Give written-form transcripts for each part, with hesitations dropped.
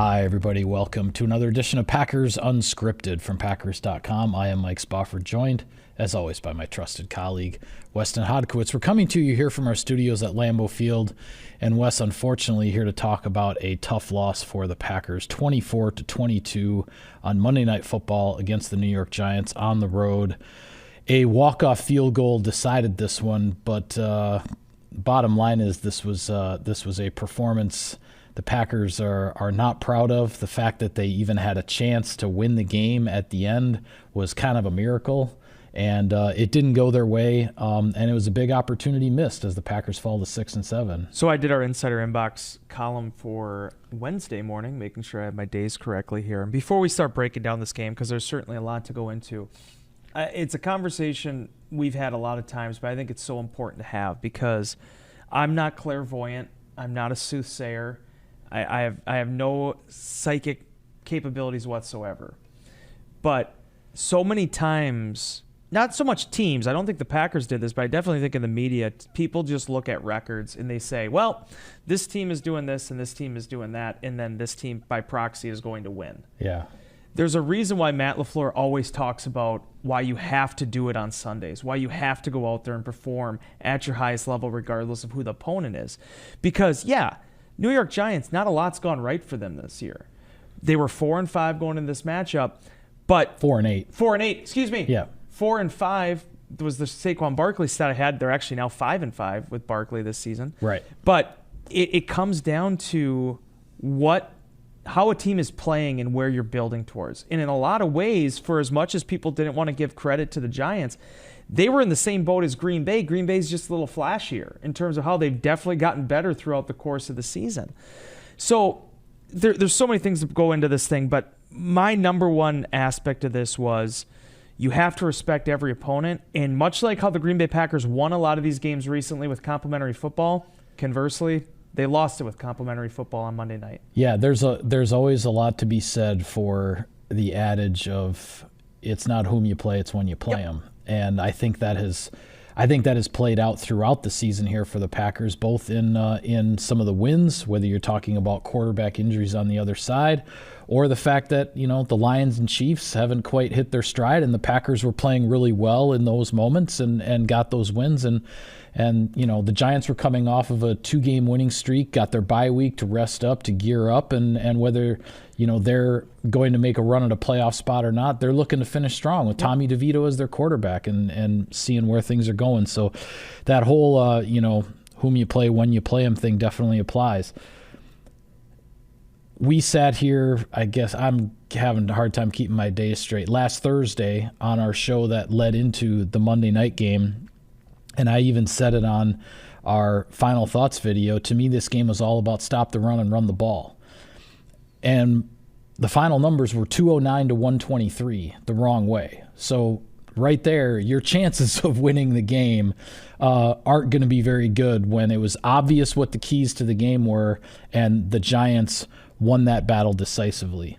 Hi, everybody. Welcome to another edition of Packers Unscripted from Packers.com. I am Mike Spofford, joined, as always, by my trusted colleague, Weston Hodkowitz. We're coming to you here from our studios at Lambeau Field, and Wes, unfortunately, here to talk about a tough loss for the Packers, 24-22 on Monday Night Football against the New York Giants on the road. A walk-off field goal decided this one, but bottom line is this was a performance the Packers are not proud of. The fact that they even had a chance to win the game at the end was kind of a miracle, and it didn't go their way, and it was a big opportunity missed as the Packers fall to 6-7. So I did our Insider Inbox column for Wednesday morning, making sure I have my days correctly here. And before we start breaking down this game, because there's certainly a lot to go into, it's a conversation we've had a lot of times, but I think it's so important to have because I'm not clairvoyant. I'm not a soothsayer. I have no psychic capabilities whatsoever. But so many times, not so much teams, I don't think the Packers did this, but I definitely think in the media, people just look at records and they say, well, this team is doing this and this team is doing that, and then this team by proxy is going to win. Yeah. There's a reason why Matt LaFleur always talks about why you have to do it on Sundays, why you have to go out there and perform at your highest level regardless of who the opponent is. Because, yeah, New York Giants, not a lot's gone right for them this year. They were 4-5 going into this matchup, but 4-8. 4-8, excuse me. Yeah. 4-5 was the Saquon Barkley stat I had. They're actually now 5-5 with Barkley this season. Right. But it comes down to how a team is playing and where you're building towards. And in a lot of ways, for as much as people didn't want to give credit to the Giants, they were in the same boat as Green Bay. Green Bay's just a little flashier in terms of how they've definitely gotten better throughout the course of the season. So there's so many things that go into this thing, but my number one aspect of this was you have to respect every opponent. And much like how the Green Bay Packers won a lot of these games recently with complimentary football, conversely, they lost it with complimentary football on Monday night. Yeah, there's always a lot to be said for the adage of it's not whom you play, it's when you play them. And I think that has played out throughout the season here for the Packers, both in some of the wins, whether you're talking about quarterback injuries on the other side, or the fact that the Lions and Chiefs haven't quite hit their stride, and the Packers were playing really well in those moments and got those wins. And the Giants were coming off of a 2-game winning streak, got their bye week to rest up, to gear up, and whether they're going to make a run at a playoff spot or not, they're looking to finish strong with Tommy DeVito as their quarterback and seeing where things are going. So that whole whom you play, when you play them thing definitely applies. We sat here, I guess I'm having a hard time keeping my days straight, last Thursday on our show that led into the Monday night game, and I even said it on our Final Thoughts video. To me, this game was all about stop the run and run the ball. And the final numbers were 209 to 123 the wrong way. So right there, your chances of winning the game aren't going to be very good when it was obvious what the keys to the game were, and the Giants won that battle decisively.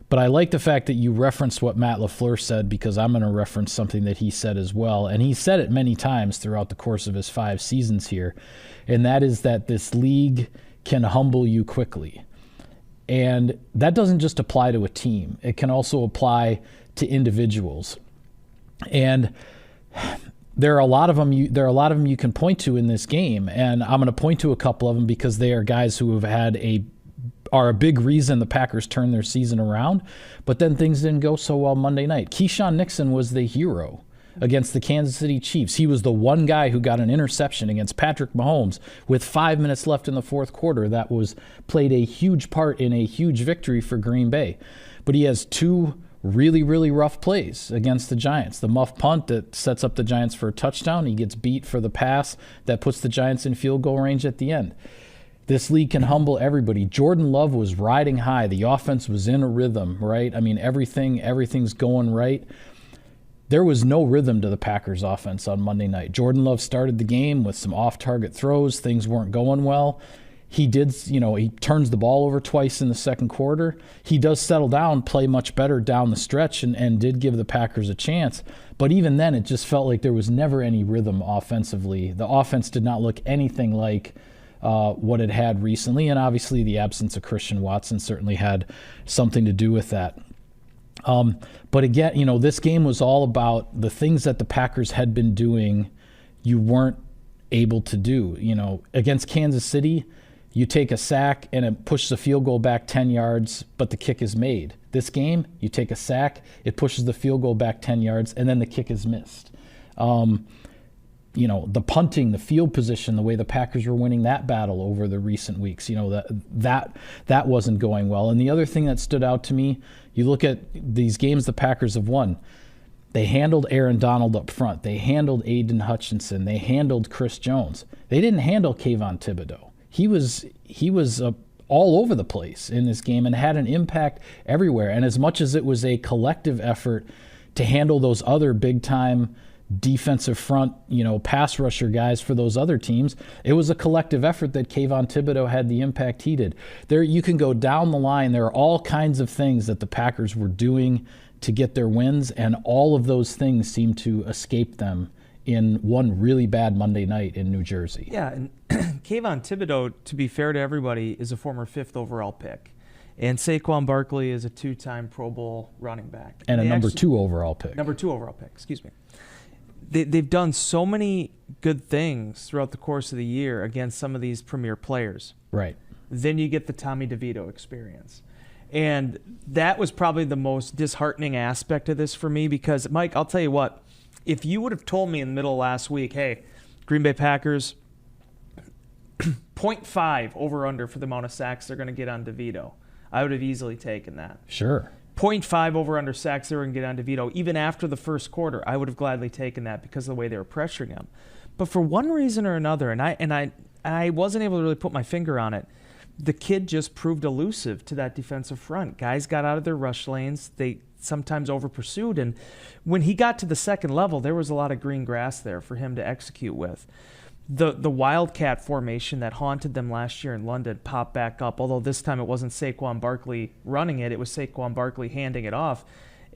But I like the fact that you referenced what Matt LaFleur said, because I'm going to reference something that he said as well. And he said it many times throughout the course of his 5 seasons here, and that is that this league can humble you quickly. And that doesn't just apply to a team. It can also apply to individuals. And there are a lot of them you can point to in this game, and I'm going to point to a couple of them because they are guys who have are a big reason the Packers turned their season around, but then things didn't go so well Monday night. Keyshawn Nixon was the hero against the Kansas City Chiefs. He was the one guy who got an interception against Patrick Mahomes with 5 minutes left in the fourth quarter that played a huge part in a huge victory for Green Bay. But he has 2 really, really rough plays against the Giants. The muff punt that sets up the Giants for a touchdown. He gets beat for the pass that puts the Giants in field goal range at the end. This league can humble everybody. Jordan Love was riding high. The offense was in a rhythm, right? I mean, everything's going right. There was no rhythm to the Packers offense on Monday night. Jordan Love started the game with some off-target throws. Things weren't going well. He turns the ball over twice in the second quarter. He does settle down, play much better down the stretch, and did give the Packers a chance. But even then, it just felt like there was never any rhythm offensively. The offense did not look anything like what it had recently, and obviously the absence of Christian Watson certainly had something to do with that. But again, this game was all about the things that the Packers had been doing you weren't able to do. Against Kansas City, you take a sack and it pushes the field goal back 10 yards, but the kick is made. This game, you take a sack, it pushes the field goal back 10 yards, and then the kick is missed. The punting, the field position, the way the Packers were winning that battle over the recent weeks, that wasn't going well. And the other thing that stood out to me, you look at these games the Packers have won. They handled Aaron Donald up front. They handled Aiden Hutchinson. They handled Chris Jones. They didn't handle Kayvon Thibodeau. He was all over the place in this game and had an impact everywhere. And as much as it was a collective effort to handle those other big-time defensive front, pass rusher guys for those other teams, it was a collective effort that Kayvon Thibodeau had the impact he did. There, you can go down the line. There are all kinds of things that the Packers were doing to get their wins, and all of those things seemed to escape them in one really bad Monday night in New Jersey. Yeah, and Kayvon Thibodeau, to be fair to everybody, is a former 5th overall pick. And Saquon Barkley is a 2-time Pro Bowl running back. And a number 2 overall pick. Number 2 overall pick, excuse me. They've done so many good things throughout the course of the year against some of these premier players. Right. Then you get the Tommy DeVito experience. And that was probably the most disheartening aspect of this for me because, Mike, I'll tell you what, if you would have told me in the middle of last week, hey, Green Bay Packers, 0.5 over-under for the amount of sacks they're going to get on DeVito, I would have easily taken that. Sure. 0.5 over-under sacks they were going to get on DeVito, even after the first quarter, I would have gladly taken that because of the way they were pressuring him. But for one reason or another, and I wasn't able to really put my finger on it, the kid just proved elusive to that defensive front. Guys got out of their rush lanes. They sometimes over-pursued. And when he got to the second level, there was a lot of green grass there for him to execute with. The Wildcat formation that haunted them last year in London popped back up, although this time it wasn't Saquon Barkley running it. It was Saquon Barkley handing it off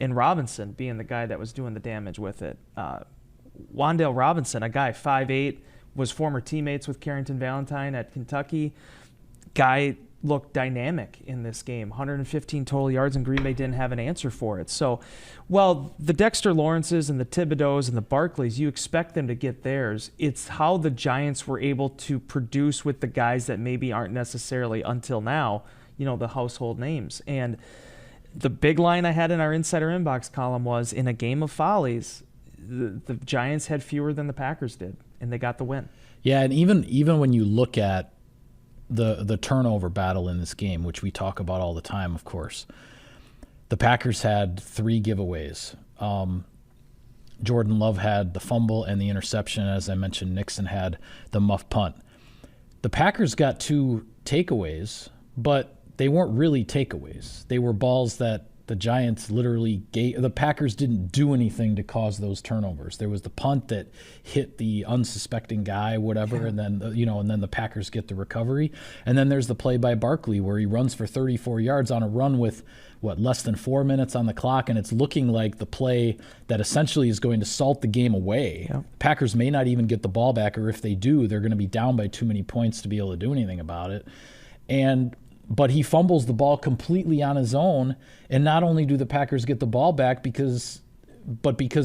and Robinson being the guy that was doing the damage with it. Wan'Dale Robinson, a guy 5'8", was former teammates with Carrington Valentine at Kentucky. Guy looked dynamic in this game. 115 total yards, and Green Bay didn't have an answer for it. So, well, the Dexter Lawrences and the Thibodeaus and the Barkleys, you expect them to get theirs. It's how the Giants were able to produce with the guys that maybe aren't necessarily, until now, the household names. And the big line I had in our Insider Inbox column was, in a game of follies, the Giants had fewer than the Packers did, and they got the win. Yeah, and even when you look at the turnover battle in this game, which we talk about all the time, of course, the Packers had 3 giveaways. Jordan Love had the fumble and the interception. As I mentioned, Nixon had the muff punt. The Packers got 2 takeaways, but they weren't really takeaways. They were balls that the Giants literally gave. The Packers didn't do anything to cause those turnovers. There was the punt that hit the unsuspecting guy, whatever, and then the Packers get the recovery. And then there's the play by Barkley where he runs for 34 yards on a run with less than 4 minutes on the clock, and it's looking like the play that essentially is going to salt the game away. Yep. Packers may not even get the ball back, or if they do, they're going to be down by too many points to be able to do anything about it. But he fumbles the ball completely on his own, and not only do the Packers get the ball back because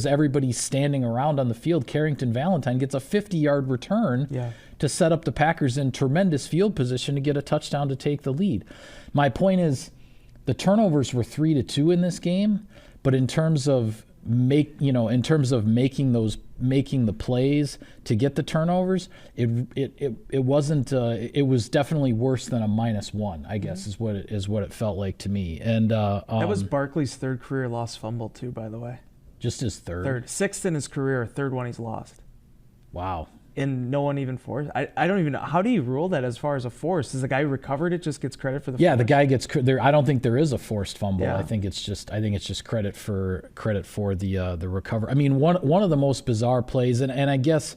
everybody's standing around on the field, Carrington Valentine gets a 50-yard return to set up the Packers in tremendous field position to get a touchdown to take the lead. My point is, the turnovers were 3-2 in this game, but in terms of making the plays to get the turnovers, it wasn't. It was definitely worse than a -1, I guess, is what it felt like to me. And that was Barkley's 3rd career lost fumble too, by the way. Just his 3rd. 6th in his career, 3rd one he's lost. Wow. And no one even forced. I don't even know. How do you rule that as far as a force? Does the guy who recovered it just gets credit for the? Yeah, force? the guy gets there. I don't think there is a forced fumble. Yeah. I think it's just credit for the recovery. I mean, one of the most bizarre plays, and I guess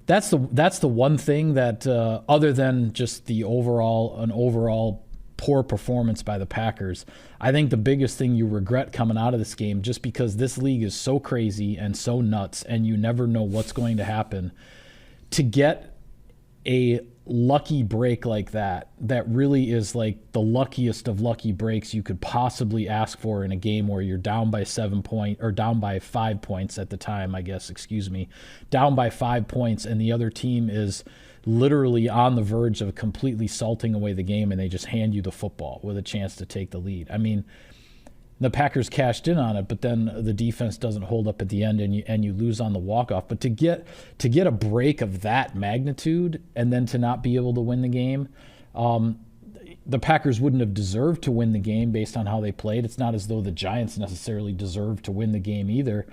that's the one thing that other than just an overall poor performance by the Packers, I think the biggest thing you regret coming out of this game, just because this league is so crazy and so nuts and you never know what's going to happen, to get a lucky break like that really is like the luckiest of lucky breaks you could possibly ask for in a game where you're down by 5 points at the time, I guess, down by 5 points, and the other team is literally on the verge of completely salting away the game, and they just hand you the football with a chance to take the lead. I mean, the Packers cashed in on it, but then the defense doesn't hold up at the end, and you lose on the walk-off. But to get a break of that magnitude and then to not be able to win the game, the Packers wouldn't have deserved to win the game based on how they played. It's not as though the Giants necessarily deserved to win the game either.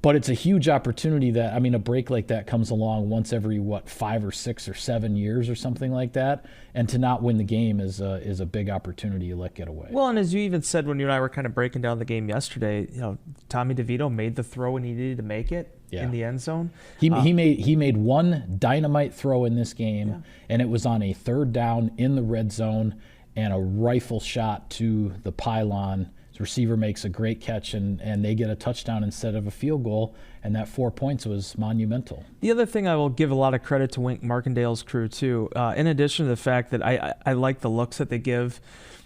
But it's a huge opportunity that, I mean, a break like that comes along once every, 5 or 6 or 7 years or something like that. And to not win the game is a big opportunity you let get away. Well, and as you even said when you and I were kind of breaking down the game yesterday, Tommy DeVito made the throw when he needed to make it in the end zone. He made one dynamite throw in this game, and it was on a 3rd down in the red zone and a rifle shot to the pylon. Receiver makes a great catch, and they get a touchdown instead of a field goal, and that 4 points was monumental. The other thing I will give a lot of credit to Wink Martindale's crew too, in addition to the fact that I like the looks that they give.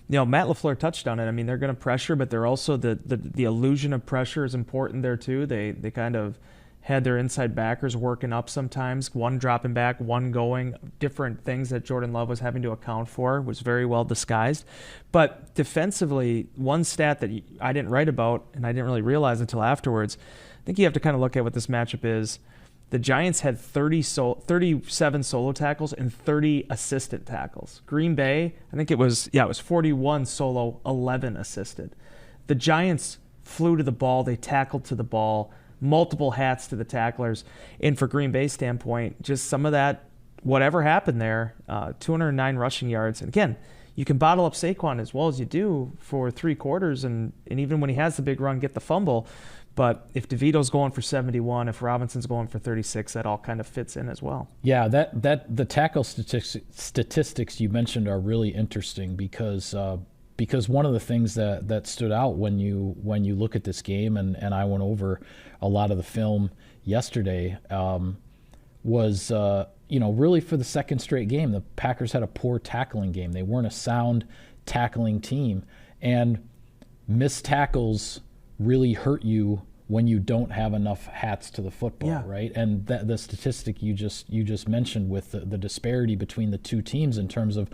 Matt LaFleur touched on it. I mean, they're going to pressure, but they're also the illusion of pressure is important there too. They kind of had their inside backers working up sometimes, one dropping back, one going, different things that Jordan Love was having to account for, was very well disguised. But defensively, one stat that I didn't write about and I didn't really realize until afterwards, I think you have to kind of look at what this matchup is. The Giants had 37 solo tackles and 30 assisted tackles. Green Bay, I think it was 41 solo, 11 assisted. The Giants flew to the ball, they tackled to the ball, multiple hats to the tacklers. And for Green Bay's standpoint, just some of that, whatever happened there, 209 rushing yards. And again, you can bottle up Saquon as well as you do for 3 quarters, and even when he has the big run, get the fumble. But if DeVito's going for 71, if Robinson's going for 36, that all kind of fits in as well. Yeah, the tackle statistics you mentioned are really interesting because one of the things that stood out when you look at this game, and I went over a lot of the film yesterday, was really for the second straight game, the Packers had a poor tackling game. They weren't a sound tackling team, and missed tackles really hurt you when you don't have enough hats to the football, right? And the statistic you just mentioned with the disparity between the two teams in terms of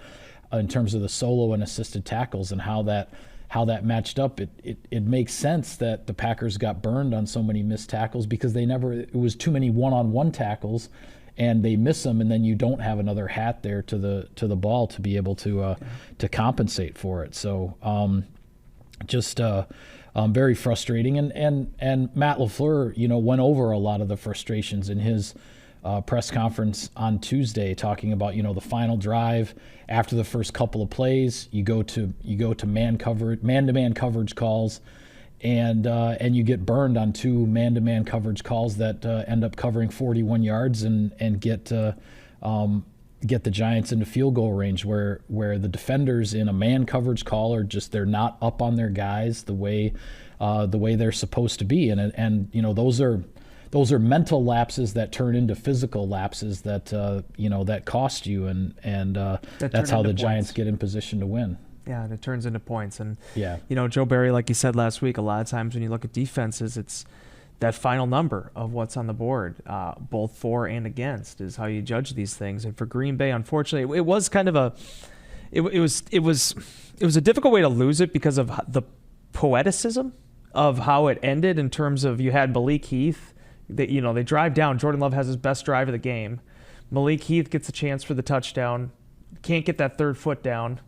the solo and assisted tackles and how that matched up, it makes sense that the Packers got burned on so many missed tackles because it was too many one-on-one tackles, and they miss them, and then you don't have another hat there to the ball to be able to compensate for it. So very frustrating. And Matt LaFleur, went over a lot of the frustrations in his press conference on Tuesday, talking about the final drive. After the first couple of plays, you go to man-to-man coverage calls, and you get burned on 2 man-to-man coverage calls that end up covering 41 yards and get the Giants into field goal range, where the defenders in a man coverage call they're not up on their guys the way they're supposed to be, and those are mental lapses that turn into physical lapses that cost you, and that's how the Giants get in position to win. Yeah, and it turns into points. And Joe Barry, like you said last week, a lot of times when you look at defenses, it's that final number of what's on the board, both for and against, is how you judge these things. And for Green Bay, unfortunately, it was kind of it was a difficult way to lose it because of the poeticism of how it ended. In terms of, you had Malik Heath, they drive down. Jordan Love has his best drive of the game. Malik Heath gets a chance for the touchdown, can't get that third foot down,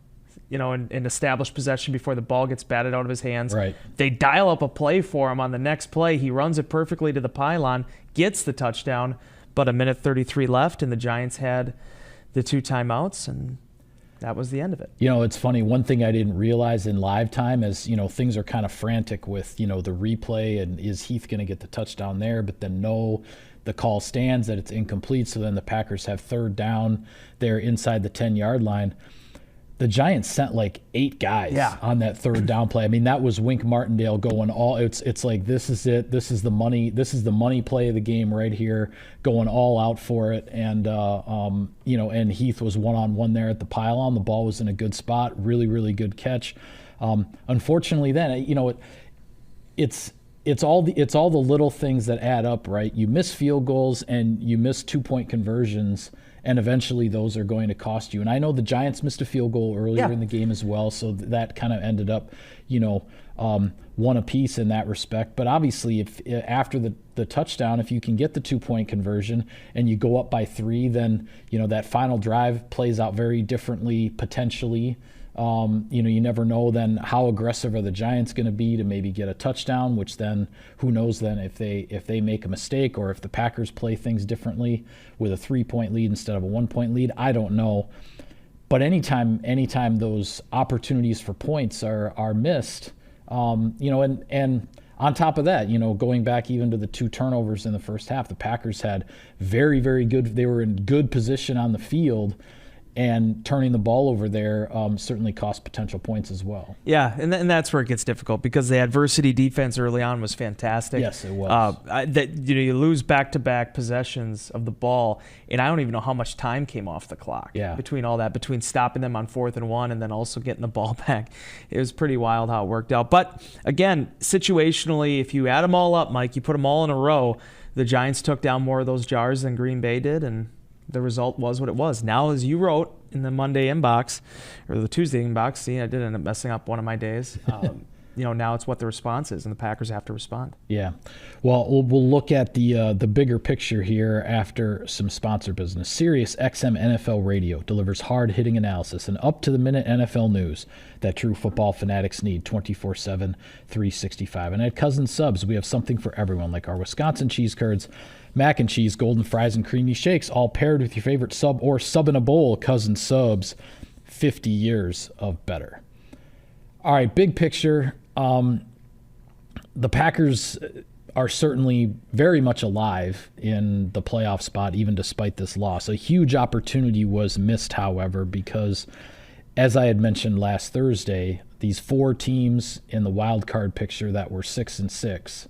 and establish possession before the ball gets batted out of his hands. Right. They dial up a play for him on the next play. He runs it perfectly to the pylon, gets the touchdown, but 1:33 left, and the Giants had the 2 timeouts, and that was the end of it. It's funny. One thing I didn't realize in live time is, things are kind of frantic with, the replay, and is Heath going to get the touchdown there? But then the call stands that it's incomplete, so then the Packers have 3rd down there inside the 10-yard line. the Giants sent like 8 guys on that third down play. I mean, that was Wink Martindale going all. It's like, this is it. This is the money play of the game right here, going all out for it. And and Heath was one-on-one there at the pylon. The ball was in a good spot. Really, really good catch. Unfortunately, then it's all the little things that add up, right? You miss field goals and you miss 2-point conversions, and eventually those are going to cost you. And I know the Giants missed a field goal earlier in the game as well, so that kind of ended up, one apiece in that respect. But obviously, if after the touchdown, if you can get the 2-point conversion and you go up by 3, then that final drive plays out very differently potentially. You never know then how aggressive are the Giants going to be to maybe get a touchdown, which then who knows then if they make a mistake, or if the Packers play things differently with a 3-point lead instead of a 1-point lead. I don't know. But anytime those opportunities for points are missed, and on top of that, going back even to the 2 turnovers in the first half, the Packers had very, very good, they were in good position on the field. And turning the ball over there certainly cost potential points as well. Yeah, and that's where it gets difficult, because the adversity defense early on was fantastic. Yes, it was. You lose back-to-back possessions of the ball, and I don't even know how much time came off the clock between all that, between stopping them on 4th and 1 and then also getting the ball back. It was pretty wild how it worked out. But again, situationally, if you add them all up, Mike, you put them all in a row, the Giants took down more of those jars than Green Bay did, and the result was what it was. Now, as you wrote in the Monday inbox, or the Tuesday inbox, see, I did end up messing up one of my days. Now it's what the response is, and the Packers have to respond. Yeah. Well, we'll look at the bigger picture here after some sponsor business. Sirius XM NFL Radio delivers hard-hitting analysis and up-to-the-minute NFL news that true football fanatics need 24/7, 365. And at Cousin Subs, we have something for everyone, like our Wisconsin cheese curds, mac and cheese, golden fries, and creamy shakes, all paired with your favorite sub or sub in a bowl. Cousin Subs, 50 years of better. All right, big picture. The Packers are certainly very much alive in the playoff spot, even despite this loss. A huge opportunity was missed, however, because, as I had mentioned last Thursday, these 4 teams in the wild card picture that were 6-6,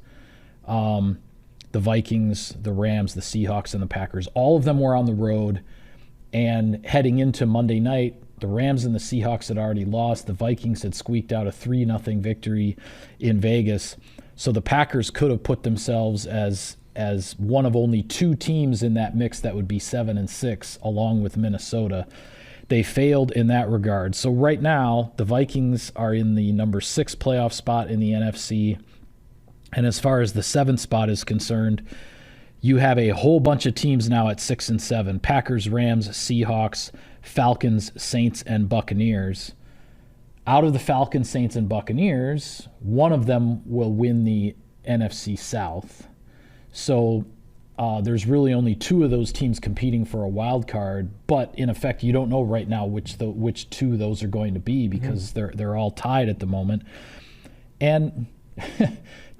the Vikings, the Rams, the Seahawks, and the Packers, all of them were on the road. And heading into Monday night, the Rams and the Seahawks had already lost. The Vikings had squeaked out a 3-0 victory in Vegas. So the Packers could have put themselves as one of only 2 teams in that mix that would be 7-6, along with Minnesota. They failed in that regard. So right now, the Vikings are in the number 6 playoff spot in the NFC. And as far as the 7th spot is concerned, you have a whole bunch of teams now at 6-7. Packers, Rams, Seahawks, Falcons, Saints, and Buccaneers. Out of the Falcons, Saints, and Buccaneers, one of them will win the NFC South. So there's really only 2 of those teams competing for a wild card. But in effect, you don't know right now which 2 those are going to be, because they're all tied at the moment. And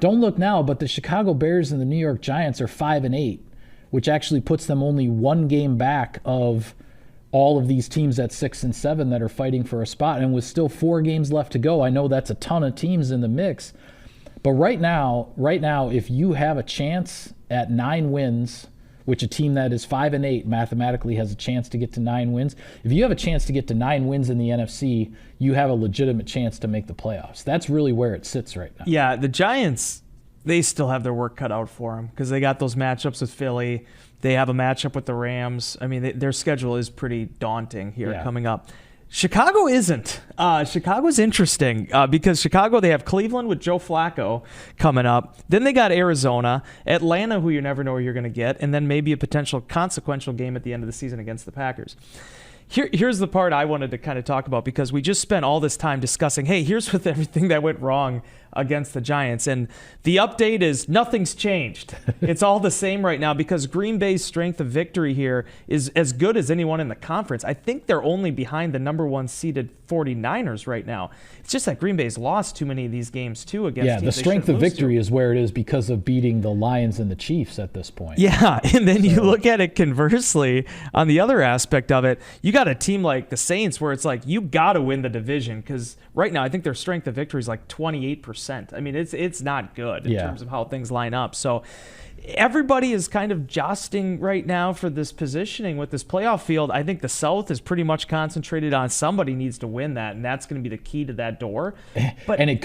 don't look now, but the Chicago Bears and the New York Giants are 5-8, which actually puts them only 1 game back of all of these teams at 6-7 that are fighting for a spot. And with still 4 games left to go, I know that's a ton of teams in the mix. But right now, if you have a chance at 9 wins, which a team that is 5-8 mathematically has a chance to get to 9 wins. If you have a chance to get to 9 wins in the NFC, you have a legitimate chance to make the playoffs. That's really where it sits right now. Yeah, the Giants, they still have their work cut out for them, because they got those matchups with Philly. They have a matchup with the Rams. I mean, their schedule is pretty daunting here coming up. Chicago isn't. Chicago's interesting because Chicago, they have Cleveland with Joe Flacco coming up. Then they got Arizona, Atlanta, who you never know where you're going to get, and then maybe a potential consequential game at the end of the season against the Packers. Here's the part I wanted to kind of talk about, because we just spent all this time discussing, hey, here's with everything that went wrong against the Giants. And the update is nothing's changed. It's all the same right now because Green Bay's strength of victory here is as good as anyone in the conference. I think they're only behind the number 1 seeded 49ers right now. It's just that Green Bay's lost too many of these games, too, against teams the strength of victory is where it is because of beating the Lions and the Chiefs at this point. Yeah, and then you look at it conversely on the other aspect of it. You got a team like the Saints where it's like you got to win the division because right now I think their strength of victory is like 28%. I mean, it's not good in terms of how things line up. So everybody is kind of jostling right now for this positioning with this playoff field. I think the South is pretty much concentrated on somebody needs to win that, and that's going to be the key to that door. But and it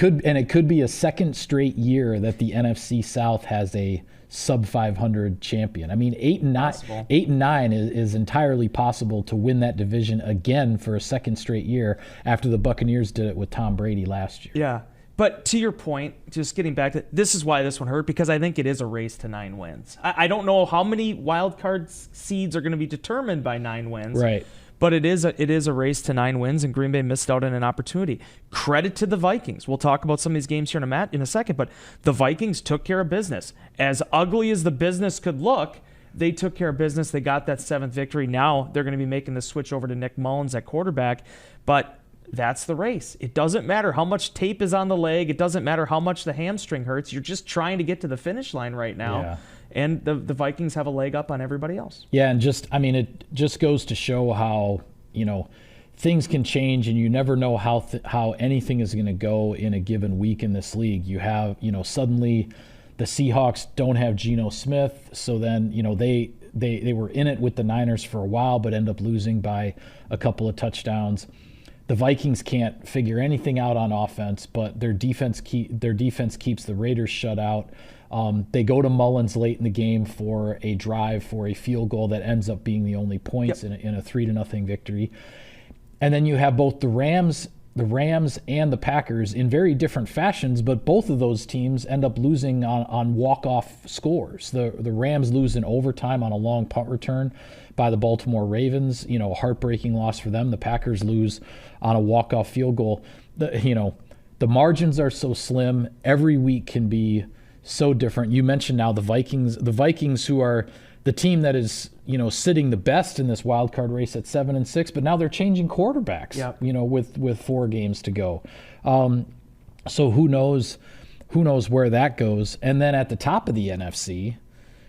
could be a second straight year that the NFC South has a sub 500 champion. I mean, 8-9 is entirely possible to win that division again for a second straight year after the Buccaneers did it with Tom Brady last year. Yeah. But to your point, just getting back to this is why this one hurt, because I think it is a race to 9 wins. I don't know how many wild card seeds are going to be determined by 9 wins. Right. But it is a race to 9 wins, and Green Bay missed out on an opportunity. Credit to the Vikings. We'll talk about some of these games here in a second, but the Vikings took care of business. As ugly as the business could look, they took care of business. They got that 7th victory. Now they're going to be making the switch over to Nick Mullins at quarterback. But that's the race. It doesn't matter how much tape is on the leg. It doesn't matter how much the hamstring hurts. You're just trying to get to the finish line right now. Yeah. And the Vikings have a leg up on everybody else. Yeah, and it just goes to show how, things can change, and you never know how anything is going to go in a given week in this league. You have, suddenly the Seahawks don't have Geno Smith, so then, they were in it with the Niners for a while, but end up losing by a couple of touchdowns. The Vikings can't figure anything out on offense, but their defense keeps the Raiders shut out. They go to Mullins late in the game for a drive for a field goal that ends up being the only points in a 3-0 victory. And then you have both the Rams and the Packers in very different fashions, but both of those teams end up losing on walk-off scores. The Rams lose in overtime on a long punt return by the Baltimore Ravens, a heartbreaking loss for them. The Packers lose on a walk-off field goal. The margins are so slim. Every week can be so different. You mentioned now the Vikings who are the team that is, sitting the best in this wild card race at 7-6, but now they're changing quarterbacks, with 4 games to go. So who knows where that goes. And then at the top of the NFC,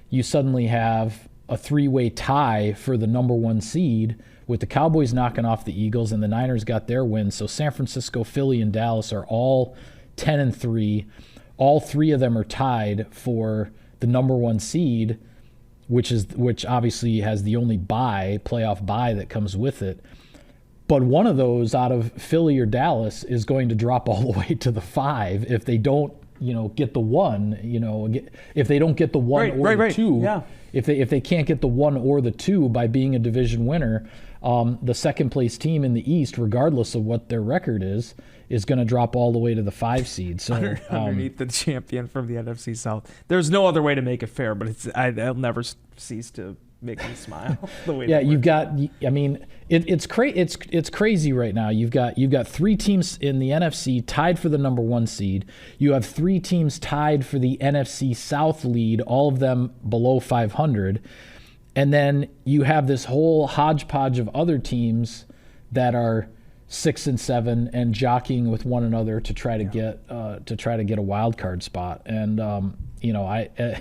you suddenly have a 3-way tie for the number 1 seed with the Cowboys knocking off the Eagles, and the Niners got their win. So San Francisco, Philly, and Dallas are all 10-3. All 3 of them are tied for the number 1 seed, which obviously has the only playoff bye that comes with it. But one of those out of Philly or Dallas is going to drop all the way to the 5 if they don't, get the 1. If they don't get the 1 or the 2. Yeah. If they can't get the 1 or the 2 by being a division winner, the second place team in the East, regardless of what their record is going to drop all the way to the 5 seed. So underneath the champion from the NFC South. There's no other way to make it fair, but I'll never cease to make me smile. The way you've got. I mean, it's crazy right now. You've got 3 teams in the NFC tied for the number 1 seed. You have 3 teams tied for the NFC South lead, all of them below 500. And then you have this whole hodgepodge of other temes that are 6-7 and jockeying with one another to try to get a wild card spot. And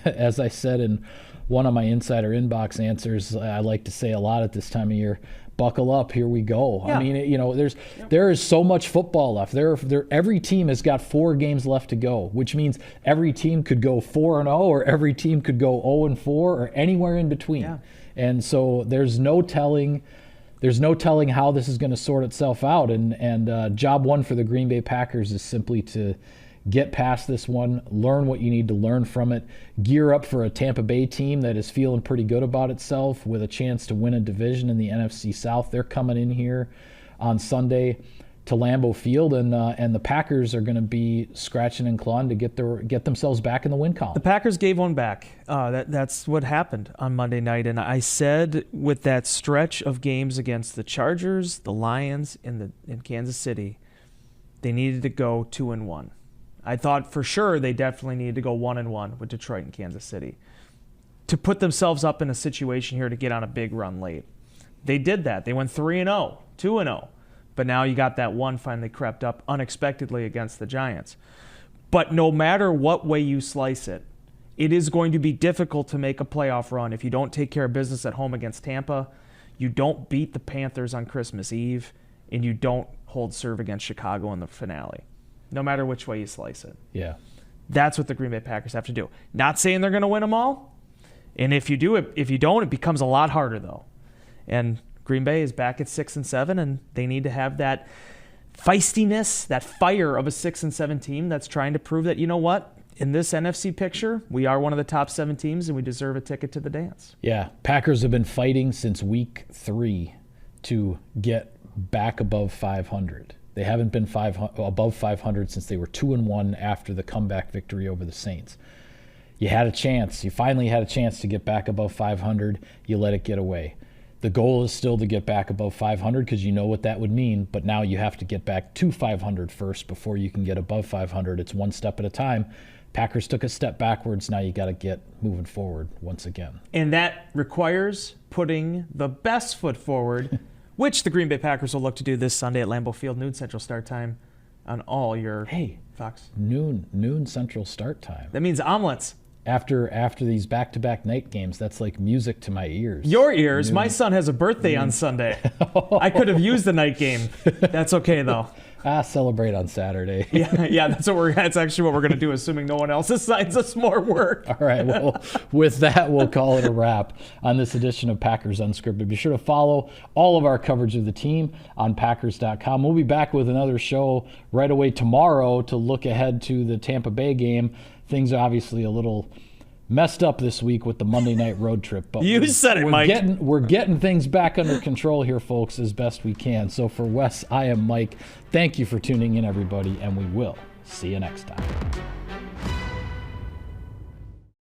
as I said in one of my insider inbox answers, I like to say a lot at this time of year, buckle up, here we go. Yeah. I mean, there is so much football left. Every team has got 4 games left to go, which means every team could go 4-0 or every team could go 0-4 or anywhere in between. Yeah. And so there's no telling how this is going to sort itself out. And job one for the Green Bay Packers is simply to get past this one, learn what you need to learn from it, gear up for a Tampa Bay team that is feeling pretty good about itself with a chance to win a division in the NFC South. They're coming in here on Sunday to Lambeau Field, and the Packers are going to be scratching and clawing to get themselves back in the win column. The Packers gave one back. That's what happened on Monday night, and I said with that stretch of games against the Chargers, the Lions, in Kansas City, they needed to go 2-1. I thought for sure they definitely needed to go 1-1 with Detroit and Kansas City to put themselves up in a situation here to get on a big run late. They did that. They went 3-0, 2-0. But now you got that one finally crept up unexpectedly against the Giants. But no matter what way you slice it, it is going to be difficult to make a playoff run if you don't take care of business at home against Tampa, you don't beat the Panthers on Christmas Eve, and you don't hold serve against Chicago in the finale. No matter which way you slice it. Yeah. That's what the Green Bay Packers have to do. Not saying they're going to win them all. And if you don't, it becomes a lot harder, though. And Green Bay is back at 6-7, and they need to have that feistiness, that fire of a 6-7 team that's trying to prove that, you know what, in this NFC picture, we are one of the top 7 teams, and we deserve a ticket to the dance. Yeah, Packers have been fighting since week 3 to get back above 500. They haven't been above 500 since they were 2-1 after the comeback victory over the Saints. You had a chance. You finally had a chance to get back above 500. You let it get away. The goal is still to get back above 500 because you know what that would mean, but now you have to get back to 500 first before you can get above 500. It's one step at a time. Packers took a step backwards. Now you got to get moving forward once again. And that requires putting the best foot forward, which the Green Bay Packers will look to do this Sunday at Lambeau Field, noon Central start time on all your Fox. Noon Central start time. That means omelets. After these back-to-back night games, that's like music to my ears. Your ears? My son has a birthday on Sunday. I could have used the night game. That's okay, though. Celebrate on Saturday. Yeah, that's actually what we're going to do, assuming no one else assigns us more work. All right, well, with that, we'll call it a wrap on this edition of Packers Unscripted. Be sure to follow all of our coverage of the team on Packers.com. We'll be back with another show right away tomorrow to look ahead to the Tampa Bay game. Things are obviously a little messed up this week with the Monday night road trip. But you said it, Mike. We're getting things back under control here, folks, as best we can. So for Wes, I am Mike. Thank you for tuning in, everybody, and we will see you next time.